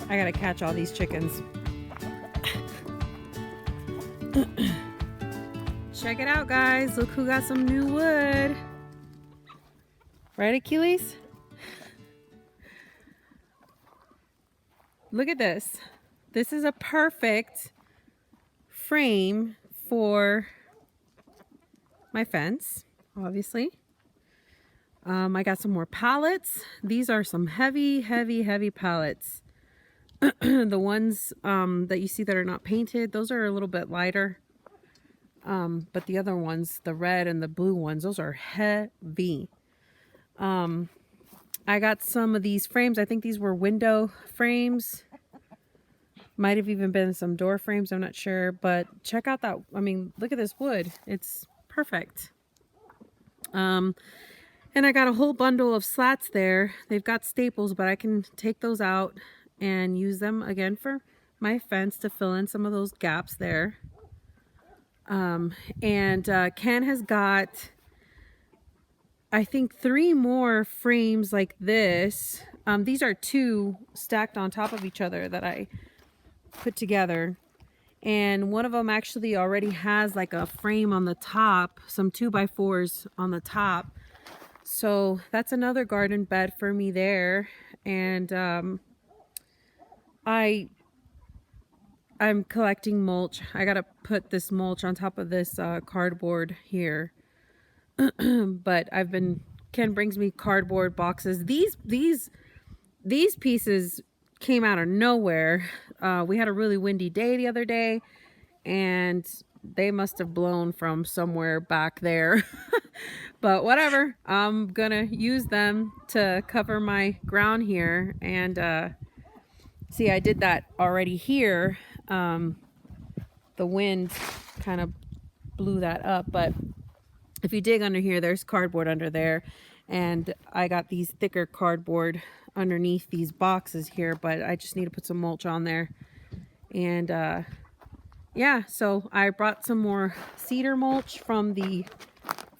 I gotta catch all these chickens. Check it out, guys. Look who got some new wood. Right, Achilles? Look at this. This is a perfect frame for my fence, obviously. I got some more pallets. These are some heavy pallets. The ones that you see that are not painted, those are a little bit lighter. But the other ones, the red and the blue ones, those are heavy. I got some of these frames. I think these were window frames. Might have even been some door frames. I'm not sure. But check out that. I mean, look at this wood. It's perfect. And I got a whole bundle of slats there. They've got staples, but I can take those out and use them again for my fence to fill in some of those gaps there. Ken has got, I think, 3 more frames like this. These are 2 stacked on top of each other that I put together. And one of them actually already has like a frame on the top, some 2x4s on the top. So that's another garden bed for me there. And I'm collecting mulch. I gotta put this mulch on top of this cardboard here. But Ken brings me cardboard boxes. These pieces came out of nowhere. We had a really windy day the other day, and they must have blown from somewhere back there. But whatever, I'm gonna use them to cover my ground here. And see, I did that already here. The wind kind of blew that up, but if you dig under here, there's cardboard under there. And I got these thicker cardboard underneath these boxes here, but I just need to put some mulch on there. And yeah, so I brought some more cedar mulch from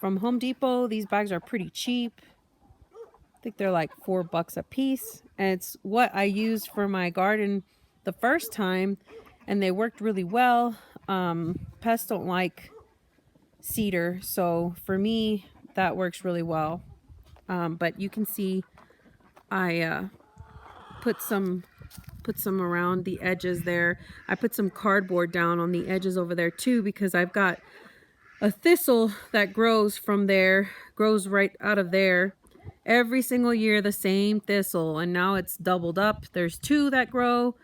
Home Depot. These bags are pretty cheap. I think they're like $4 a piece. And it's what I used for my garden the first time, and they worked really well. Pests don't like cedar, so for me that works really well. But you can see I put some around the edges there. I put some cardboard down on the edges over there too, because I've got a thistle that grows from there, grows right out of there every single year, the same thistle, and now it's doubled up. There's 2 that grow.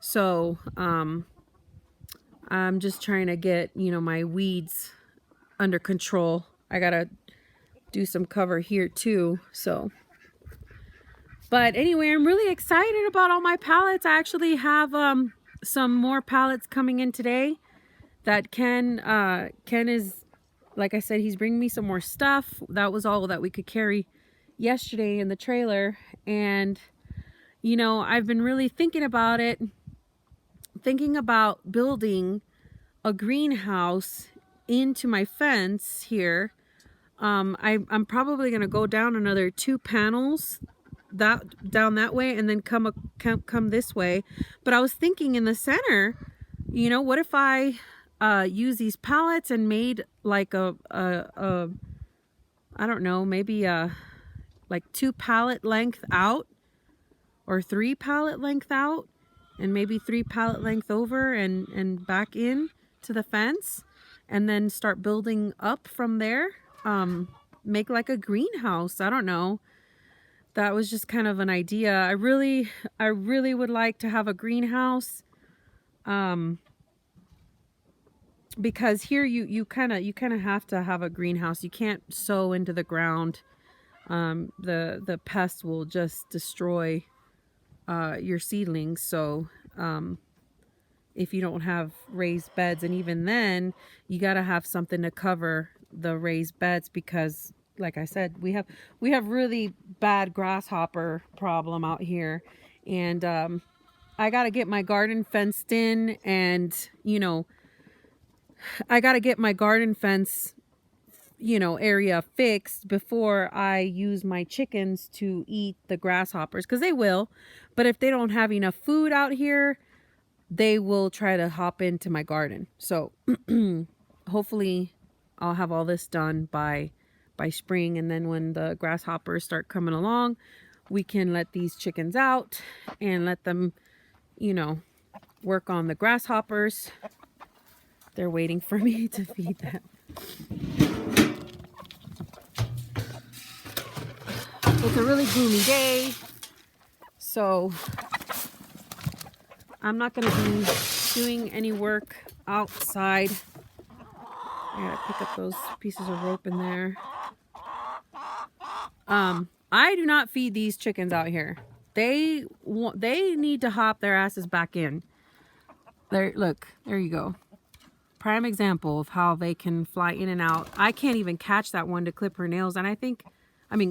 So I'm just trying to get, my weeds under control. I gotta do some cover here too. So, but anyway, I'm really excited about all my pallets. I actually have some more pallets coming in today that Ken is, like I said, he's bringing me some more stuff. That was all that we could carry yesterday in the trailer. And I've been really thinking about building a greenhouse into my fence here. I'm probably gonna go down another 2 panels down that way, and then come this way. But I was thinking in the center, what if I use these pallets and made like a I don't know, maybe like 2 pallet length out, or 3 pallet length out, and maybe 3 pallet length over and back in to the fence, and then start building up from there. Make like a greenhouse. I don't know. That was just kind of an idea. I really would like to have a greenhouse. Because here you kind of have to have a greenhouse. You can't sow into the ground. The pests will just destroy your seedlings. So if you don't have raised beds, and even then you got to have something to cover the raised beds, because like I said, we have really bad grasshopper problem out here. And I got to get my garden fenced in, and I got to get my garden fence area fixed before I use my chickens to eat the grasshoppers, because they will. But if they don't have enough food out here, they will try to hop into my garden. So hopefully I'll have all this done by spring, and then when the grasshoppers start coming along, we can let these chickens out and let them, work on the grasshoppers. They're waiting for me to feed them. It's a really gloomy day, so I'm not going to be doing any work outside. I gotta pick up those pieces of rope in there. I do not feed these chickens out here. They need to hop their asses back in. Look, there you go. Prime example of how they can fly in and out. I can't even catch that one to clip her nails, and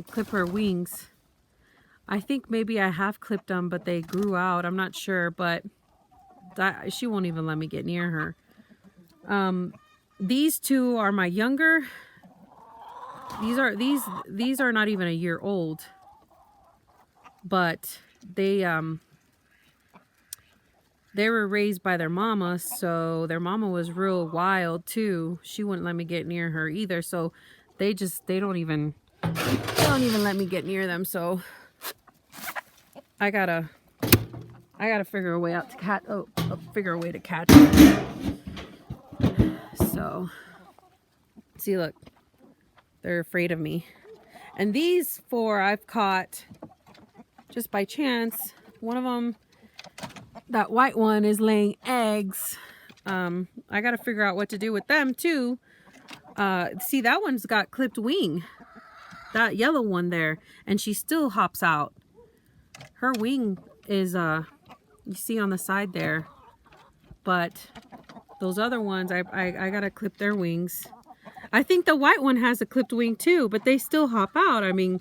clip her wings. I think maybe I have clipped them, but they grew out. I'm not sure, but she won't even let me get near her. These two are my younger. These are not even a year old, but they were raised by their mama, so their mama was real wild too. She wouldn't let me get near her either, so they don't even let me get near them. So I gotta figure a way out to figure a way to catch them. So see, look, they're afraid of me. And these 4 I've caught just by chance. One of them, that white one, is laying eggs. I gotta figure out what to do with them too. See, that one's got clipped wing, that yellow one there, and she still hops out. Her wing is you see on the side there, but those other ones, I gotta clip their wings. I think the white one has a clipped wing too, but they still hop out. I mean,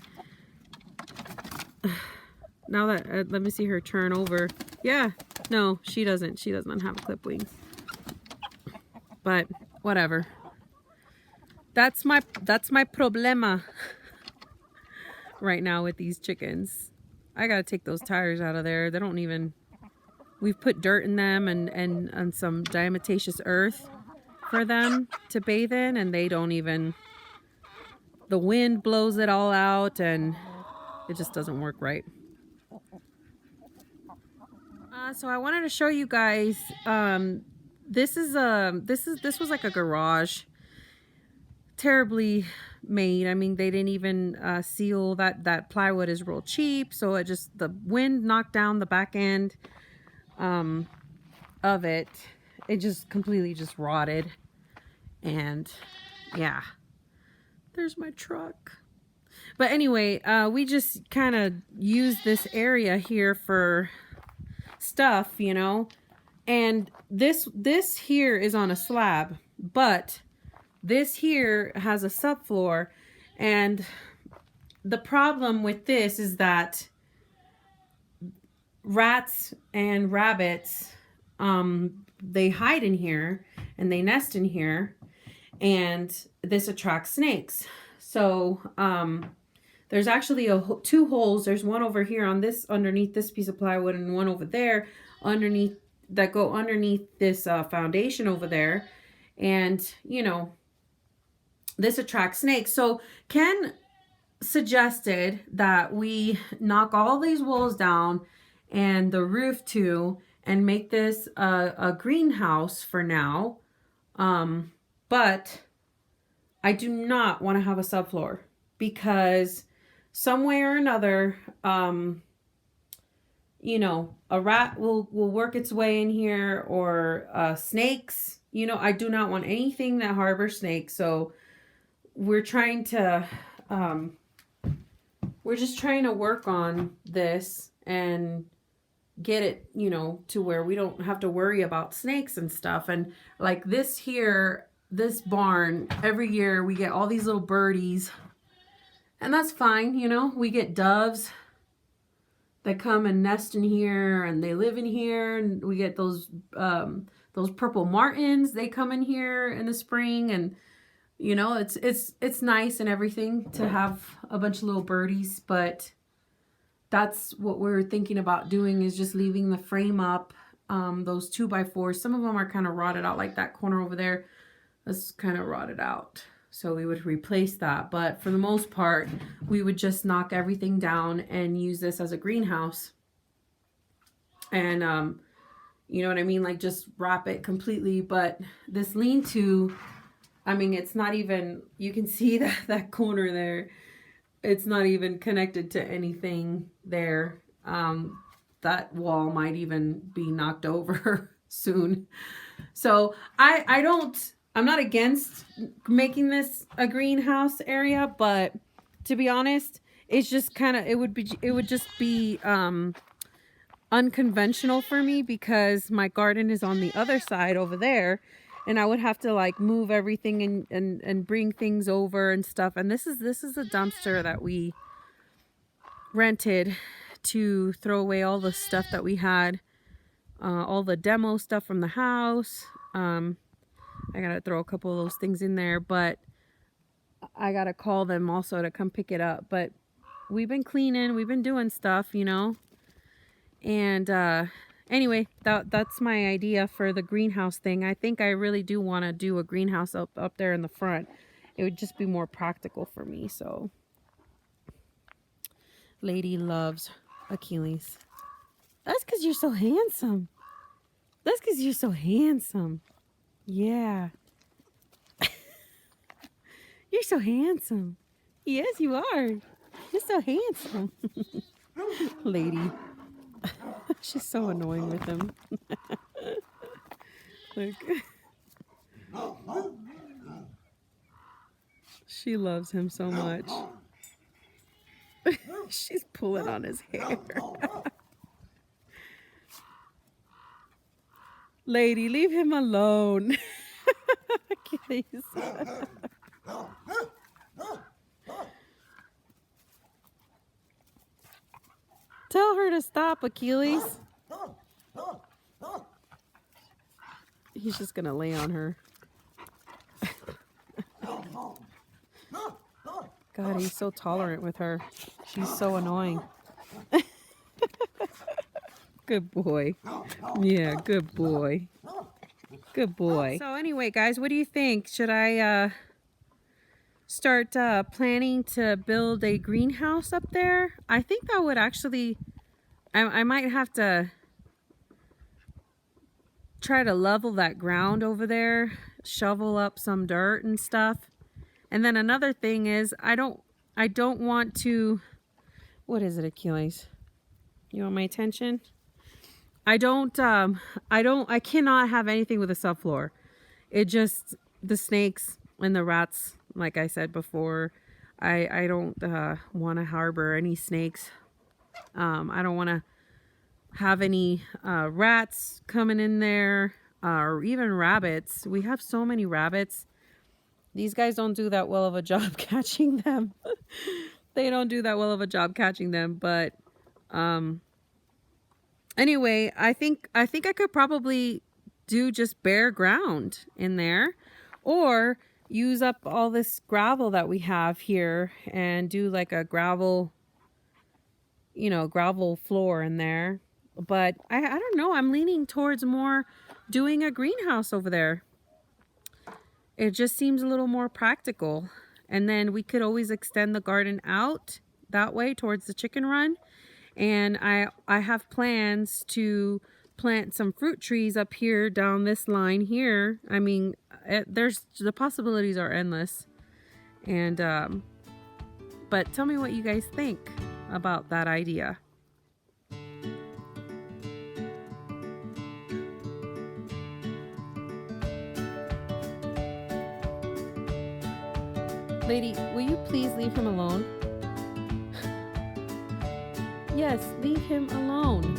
now that let me see her turn over. Yeah, no, she doesn't. She does not have clipped wings. But whatever. That's my problema right now with these chickens. I gotta take those tires out of there. They don't even. We've put dirt in them and some diatomaceous earth for them to bathe in, and they don't even. The wind blows it all out, and it just doesn't work right. So I wanted to show you guys. This was like a garage, terribly made. I mean, they didn't even seal that plywood is real cheap, so it just, the wind knocked down the back end of it. It just completely just rotted. And yeah, there's my truck. But anyway, we just kind of use this area here for stuff, and this here is on a slab, but this here has a subfloor, and the problem with this is that rats and rabbits, they hide in here and they nest in here, and this attracts snakes. So there's actually 2 holes. There's one over here on this, underneath this piece of plywood, and one over there underneath, that go underneath this foundation over there. And this attracts snakes. So Ken suggested that we knock all these walls down and the roof too, and make this a greenhouse for now. But I do not want to have a subfloor, because some way or another, a rat will work its way in here, or snakes. I do not want anything that harbors snakes. So we're trying to, we're just trying to work on this and get it, to where we don't have to worry about snakes and stuff. And like this here, this barn, every year we get all these little birdies, and that's fine. We get doves that come and nest in here, and they live in here, and we get those purple martins. They come in here in the spring, and You know, it's nice and everything to have a bunch of little birdies, but that's what we're thinking about doing, is just leaving the frame up. Those 2x4s, some of them are kind of rotted out, like that corner over there. That's kind of rotted out. So we would replace that. But for the most part, we would just knock everything down and use this as a greenhouse. And, you know what I mean? Like just wrap it completely. But this lean-to, I mean, it's not even, you can see that corner there. It's not even connected to anything there. That wall might even be knocked over soon. So I'm not against making this a greenhouse area, but to be honest, it's just kind of, it would just be unconventional for me, because my garden is on the other side over there, and I would have to like move everything and bring things over and stuff. And this is a dumpster that we rented to throw away all the stuff that we had, all the demo stuff from the house. I gotta throw a couple of those things in there, but I gotta call them also to come pick it up. But we've been cleaning, we've been doing stuff, you know. And anyway, that's my idea for the greenhouse thing. I think I really do want to do a greenhouse up there in the front. It would just be more practical for me. So Lady loves Achilles. That's because you're so handsome. That's because you're so handsome. Yeah. You're so handsome. Yes, you are. You're so handsome. Lady. She's so annoying with him. Look. She loves him so much. She's pulling on his hair. Lady, leave him alone. Achilles. Tell her to stop, Achilles. He's just gonna lay on her. God, he's so tolerant with her. She's so annoying. Good boy. Yeah, good boy. Good boy. So anyway, guys, what do you think? Should I start planning to build a greenhouse up there? I think that would actually, I might have to try to level that ground over there, shovel up some dirt and stuff. And then another thing is, I don't want to, what is it, Achilles? You want my attention? I cannot have anything with a subfloor. It just, the snakes and the rats, like I said before, I don't want to harbor any snakes. I don't want to have any rats coming in there, or even rabbits. We have so many rabbits. These guys don't do that well of a job catching them. They don't do that well of a job catching them, but anyway, I think I could probably do just bare ground in there, or use up all this gravel that we have here and do like a gravel, you know, gravel floor in there. But I don't know, I'm leaning towards more doing a greenhouse over there. It just seems a little more practical. And then we could always extend the garden out that way towards the chicken run. And I have plans to plant some fruit trees up here down this line here. I mean, the possibilities are endless. And but tell me what you guys think about that idea. Lady, will you please leave him alone? Yes, leave him alone.